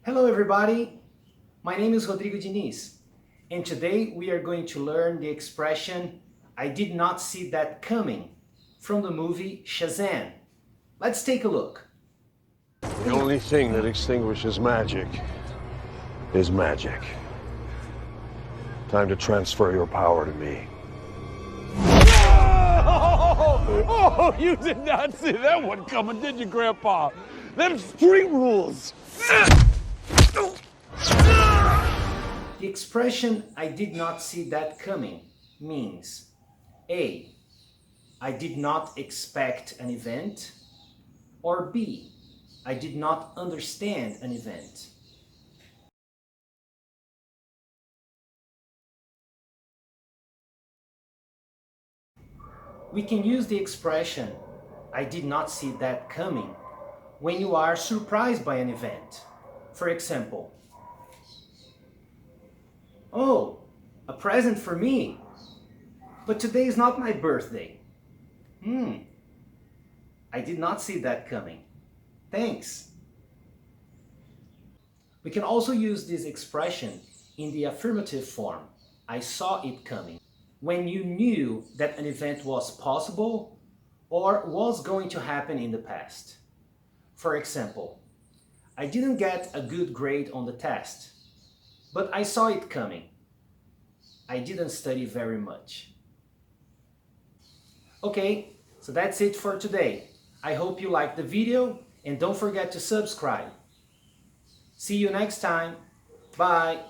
Hello everybody, my name is Rodrigo Diniz, and today we are going to learn the expression "I did not see that coming" from the movie Shazam. Let's take a look. The only thing that extinguishes magic is magic. Time to transfer your power to me. Oh, you did not see that one coming, did you, Grandpa? Them street rules. The expression "I did not see that coming" means A. I did not expect an event, or B. I did not understand an event. We can use the expression "I did not see that coming" when you are surprised by an event. For example, "Oh, a present for me, but today is not my birthday. I did not see that coming. Thanks." We can also use this expression in the affirmative form, "I saw it coming," when you knew that an event was possible or was going to happen in the past. For example, "I didn't get a good grade on the test, but I saw it coming. I didn't study very much." Okay, so that's it for today. I hope you liked the video and don't forget to subscribe. See you next time. Bye.